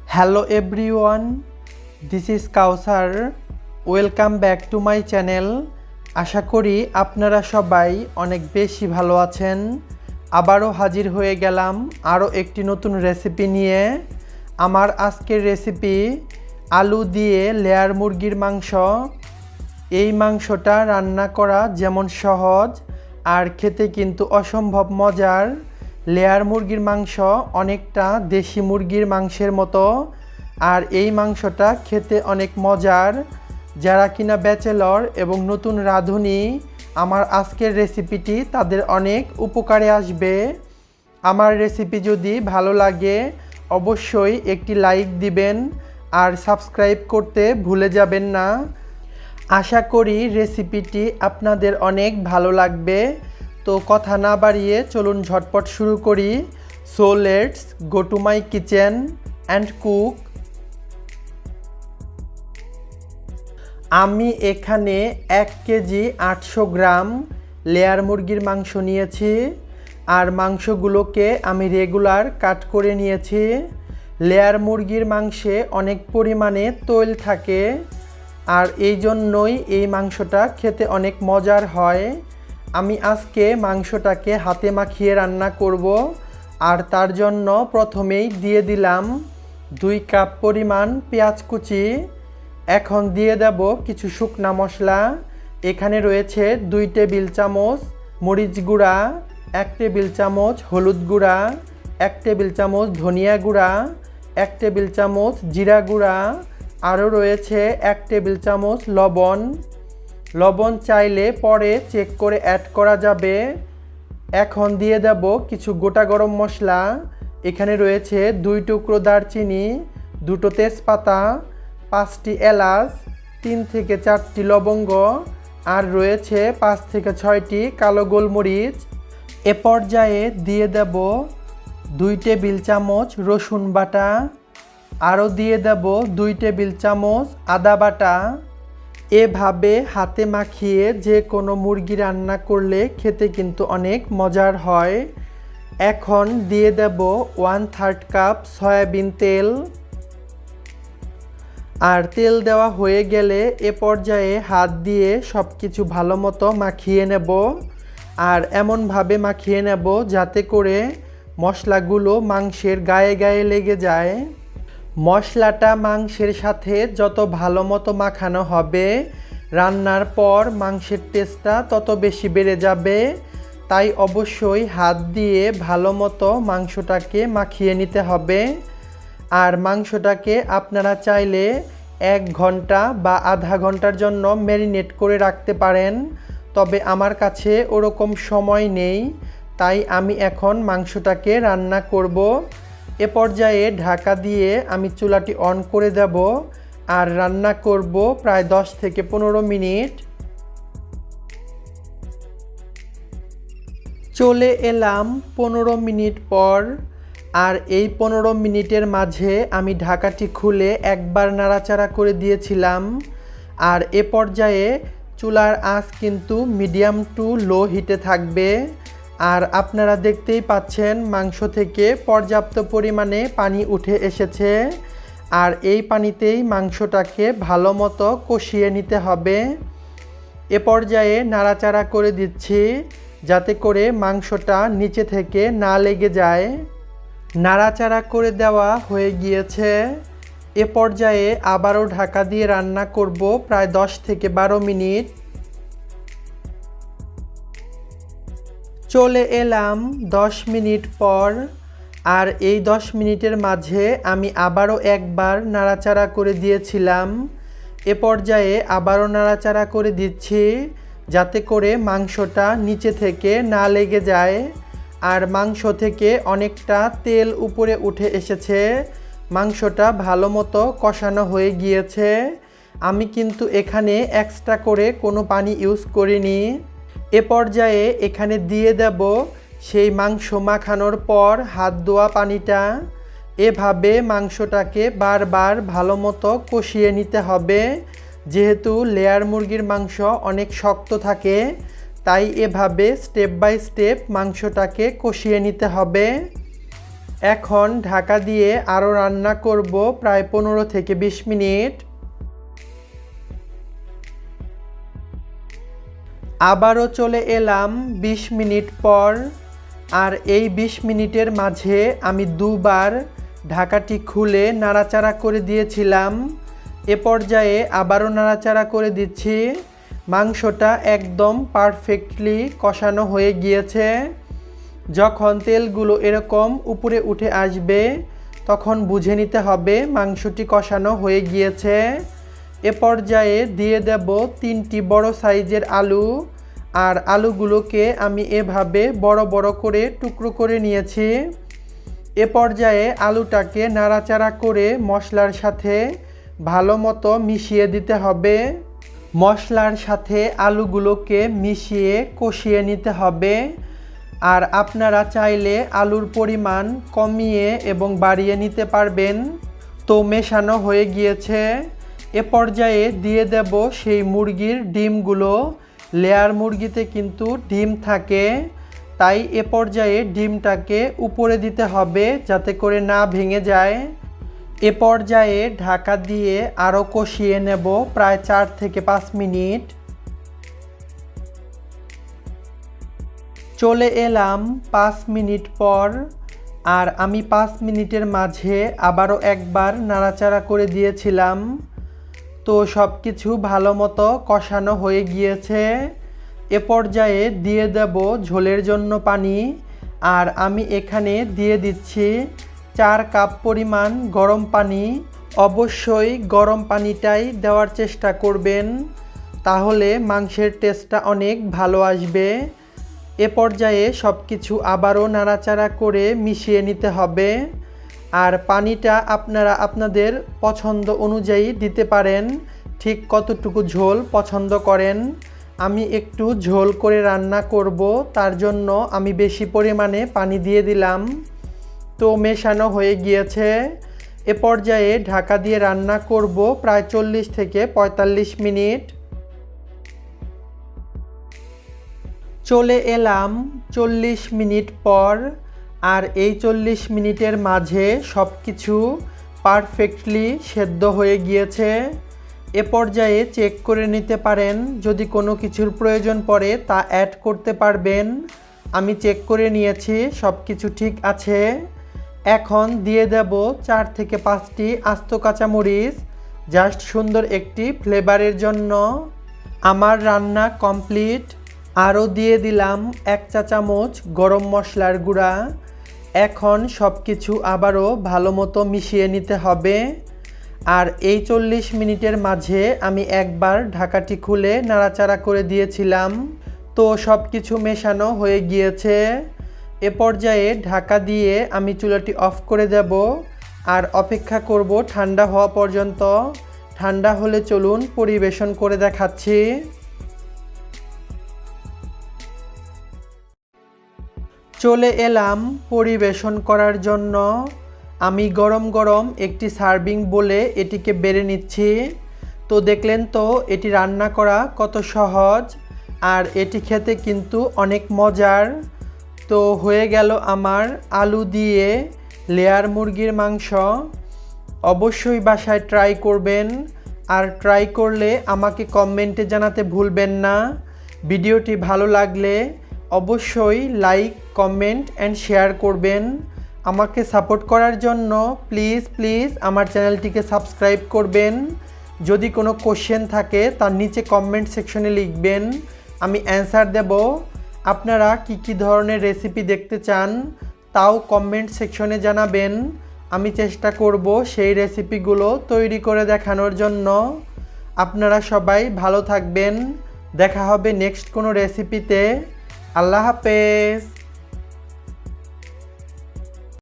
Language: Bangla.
Hello everyone, this is Kausar. Welcome back to my channel. আশা করি আপনারা সবাই অনেক বেশি ভালো আছেন। আবারও হাজির হয়ে গেলাম আরও একটি নতুন রেসিপি নিয়ে। আমার আজকের রেসিপি আলু দিয়ে লেয়ার মুরগির মাংস। এই মাংসটা রান্না করা যেমন সহজ আর খেতে কিন্তু অসম্ভব মজার। লেয়ার মুরগির মাংস অনেকটা দেশি মুরগির মাংসের মতো, আর এই মাংসটা খেতে অনেক মজার। যারা কিনা ব্যাচেলর এবং নতুন রাঁধুনি, আমার আজকের রেসিপিটি তাদের অনেক উপকারে আসবে। আমার রেসিপি যদি ভালো লাগে অবশ্যই একটি লাইক দিবেন আর সাবস্ক্রাইব করতে ভুলে যাবেন না। আশা করি রেসিপিটি আপনাদের অনেক ভালো লাগবে। তো কথা না বাড়িয়ে চলুন ঝটপট শুরু করি। So let's go to my kitchen and cook. আমি এখানে 1 কেজি 800 গ্রাম লেয়ার মুরগির মাংস নিয়েছি, আর মাংসগুলোকে আমি রেগুলার কাট করে নিয়েছি। লেয়ার মুরগির মাংসে অনেক পরিমাণে তৈল থাকে, আর এই জন্যই এই মাংসটা খেতে অনেক মজার হয়। আমি আজকে মাংসটাকে হাতে মাখিয়ে রান্না করব, আর তার জন্য প্রথমেই দিয়ে দিলাম 2 কাপ পরিমাণ পেঁয়াজ কুচি। এখন দিয়ে দেব কিছু শুকনা মশলা। এখানে রয়েছে 2 টেবিল চামচ মরিচ গুঁড়া, 1 টেবিল চামচ হলুদ গুঁড়া, 1 টেবিল চামচ ধনিয়া গুঁড়া, 1 টেবিল চামচ জিরা গুঁড়া, আরও রয়েছে 1 টেবিল চামচ লবণ। লবণ চাইলে পরে চেক করে অ্যাড করা যাবে। এখন দিয়ে দেব কিছু গোটা গরম মশলা। এখানে রয়েছে 2 টুকরো দারচিনি, 2টো তেজপাতা, 5টি এলাচ, 3 থেকে 4টি লবঙ্গ, আর রয়েছে 5 থেকে 6টি কালো গোলমরিচ। এ পর্যায়ে দিয়ে দেব 2 টেবিল চামচ রসুন বাটা, আরও দিয়ে দেব 2 টেবিল চামচ আদা বাটা। এভাবে হাতে মাখিয়ে যে কোনো মুরগি রান্না করলে খেতে কিন্তু অনেক মজার হয়। এখন দিয়ে দেব 1/3 কাপ সয়াবিন তেল। আর তেল দেওয়া হয়ে গেলে এ পর্যায়ে হাত দিয়ে সব কিছু ভালো মতো মাখিয়ে নেব, আর এমনভাবে মাখিয়ে নেব যাতে করে মশলাগুলো মাংসের গায়ে গায়ে লেগে যায়। মশলাটা মাংসের সাথে যত ভালো মতো মাখানো হবে, রান্নার পর মাংসের টেস্টটা তত বেশি বেড়ে যাবে। তাই অবশ্যই হাত দিয়ে ভালো মতো মাংসটাকে মাখিয়ে নিতে হবে। আর মাংসটাকে আপনারা চাইলে 1 ঘন্টা বা আধা ঘন্টার জন্য ম্যারিনেট করে রাখতে পারেন, তবে আমার কাছে ওরকম সময় নেই, তাই আমি এখন মাংসটাকে রান্না করব। এ পর্যায়ে ঢাকা দিয়ে আমি চুলাটি অন করে দেব, আর রান্না করব প্রায় 10 থেকে 15 মিনিট। চলে এলাম 15 মিনিট পর, আর এই 15 মিনিটের মাঝে আমি ঢাকাটি খুলে একবার নাড়াচাড়া করে দিয়েছিলাম। আর এ পর্যায়ে চুলার আঁচ কিন্তু মিডিয়াম টু লো হিটে থাকবে। আর আপনারা দেখতেই পাচ্ছেন মাংস থেকে পর্যাপ্ত পরিমাণে পানি উঠে এসেছে, আর এই পানিতেই মাংসটাকে ভালো মতো কষিয়ে নিতে হবে। এ পর্যায়ে নাড়াচাড়া করে দিচ্ছি যাতে করে মাংসটা নিচে থেকে না লেগে যায়। নাড়াচাড়া করে দেওয়া হয়ে গিয়েছে। এ পর্যায়ে আবারও ঢাকা দিয়ে রান্না করব প্রায় 10 থেকে 12 মিনিট। চলে এলাম 10 মিনিট পর, আর এই 10 মিনিটের মাঝে আমি আবারও একবার নাড়াচাড়া করে দিয়েছিলাম। এ পর্যায়ে আবারও নাড়াচাড়া করে দিচ্ছি যাতে করে মাংসটা নিচে থেকে না লেগে যায়। আর মাংস থেকে অনেকটা তেল উপরে উঠে এসেছে, মাংসটা ভালো মতো কষানো হয়ে গিয়েছে। আমি কিন্তু এখানে এক্সট্রা করে কোনো পানি ইউজ করিনি। এ পর্যায়ে এখানে দিয়ে দেব সেই মাংস মাখানোর পর হাত ধোয়া পানিটা। এভাবে মাংসটাকে বারবার ভালো মতো কষিয়ে নিতে হবে। যেহেতু লেয়ার মুরগির মাংস অনেক শক্ত থাকে, তাই এভাবে স্টেপ বাই স্টেপ মাংসটাকে কষিয়ে নিতে হবে। এখন ঢাকা দিয়ে আরও রান্না করব প্রায় 15 থেকে 20 মিনিট। আবারও চলে এলাম 20 মিনিট পর, আর এই 20 মিনিটের মাঝে আমি দুবার ঢাকাটি খুলে নাড়াচাড়া করে দিয়েছিলাম। এ পর্যায়ে আবারও নাড়াচাড়া করে দিচ্ছি। মাংসটা একদম পারফেক্টলি কষানো হয়ে গিয়েছে। যখন তেলগুলো এরকম উপরে উঠে আসবে তখন বুঝে নিতে হবে মাংসটি কষানো হয়ে গিয়েছে। এ পর্যায়ে দিয়ে দেব 3টি বড় সাইজের আলু, আর আলুগুলোকে আমি এভাবে বড় বড় করে টুকরো করে নিয়েছি। এ পর্যায়ে আলুটাকে নাড়াচাড়া করে মশলার সাথে ভালো মতো মিশিয়ে দিতে হবে। মশলার সাথে আলুগুলোকে মিশিয়ে কষিয়ে নিতে হবে। আর আপনারা চাইলে আলুর পরিমাণ কমিয়ে এবং বাড়িয়ে নিতে পারবেন। তো মেশানো হয়ে গিয়েছে। এ পর্যায়ে দিয়ে দেব সেই মুরগির ডিমগুলো। লেয়ার মুরগিতে কিন্তু ডিম থাকে, তাই এ পর্যায়ে ডিমটাকে উপরে দিতে হবে যাতে করে না ভেঙে যায়। এ পর্যায়ে ঢাকা দিয়ে আরও কষিয়ে নেব প্রায় 4 থেকে 5 মিনিট। চলে এলাম 5 মিনিট পর, আর আমি 5 মিনিটের মাঝে আবারও একবার নাড়াচাড়া করে দিয়েছিলাম। তো সব কিছু ভালো মতো কষানো হয়ে গিয়েছে। এ পর্যায়ে দিয়ে দেব ঝোলের জন্য পানি, আর আমি এখানে দিয়ে দিচ্ছি 4 কাপ পরিমাণ গরম পানি। অবশ্যই গরম পানিটাই দেওয়ার চেষ্টা করবেন, তাহলে মাংসের টেস্টটা অনেক ভালো আসবে। এ পর্যায়ে সব কিছু আবারও নাড়াচাড়া করে মিশিয়ে নিতে হবে। আর পানিটা আপনারা আপনাদের পছন্দ অনুযায়ী দিতে পারেন, ঠিক কতটুকু ঝোল পছন্দ করেন। আমি একটু ঝোল করে রান্না করব, তার জন্য আমি বেশি পরিমাণে পানি দিয়ে দিলাম। তো মেশানো হয়ে গিয়েছে। এ পর্যায়ে ঢাকা দিয়ে রান্না করব প্রায় 40 থেকে 45 মিনিট। চলে এলাম 40 মিনিট পর, আর এই 40 মিনিটের মাঝে সব কিছু পারফেক্টলি সেদ্ধ হয়ে গিয়েছে। এ পর্যায়ে চেক করে নিতে পারেন, যদি কোনো কিছুর প্রয়োজন পড়ে তা অ্যাড করতে পারবেন। আমি চেক করে নিয়েছি, সব কিছু ঠিক আছে। এখন দিয়ে দেব 4 থেকে 5টি আস্ত কাঁচামরিচ, জাস্ট সুন্দর একটি ফ্লেভারের জন্য। আমার রান্না কমপ্লিট। আরও দিয়ে দিলাম 1 চা চামচ গরম মশলার গুঁড়া। এখন সব কিছু আবারও ভালো মতো মিশিয়ে নিতে হবে। আর এই 40 মিনিটের মাঝে আমি একবার ঢাকাটি খুলে নাড়াচাড়া করে দিয়েছিলাম। তো সব কিছু মেশানো হয়ে গিয়েছে। এ পর্যায়ে ঢাকা দিয়ে আমি চুলাটি অফ করে দেব, আর অপেক্ষা করব ঠান্ডা হওয়া পর্যন্ত। ঠান্ডা হলে চলুন পরিবেশন করে দেখাচ্ছি। চলে এলাম পরিবেশন করার জন্য। আমি গরম গরম একটি সার্ভিং বলে এটিকে বেড়ে নিচ্ছি। তো দেখলেন তো এটি রান্না করা কত সহজ, আর এটি খেতে কিন্তু অনেক মজার। তো হয়ে গেল আমার আলু দিয়ে লেয়ার মুরগির মাংস। অবশ্যই বাসায় ট্রাই করবেন, আর ট্রাই করলে আমাকে কমেন্টে জানাতে ভুলবেন না। ভিডিওটি ভালো লাগলে অবশ্যই লাইক, কমেন্ট অ্যান্ড শেয়ার করবেন। আমাকে সাপোর্ট করার জন্য প্লিজ আমার চ্যানেলটিকে সাবস্ক্রাইব করবেন। যদি কোনো কোশ্চেন থাকে তার নিচে কমেন্ট সেকশনে লিখবেন, আমি অ্যান্সার দেব। আপনারা কি ধরনের রেসিপি দেখতে চান তাও কমেন্ট সেকশনে জানাবেন। আমি চেষ্টা করব সেই রেসিপিগুলো তৈরি করে দেখানোর জন্য। আপনারা সবাই ভালো থাকবেন। দেখা হবে নেক্সট কোনো রেসিপিতে। আল্লাহ হাফেজ।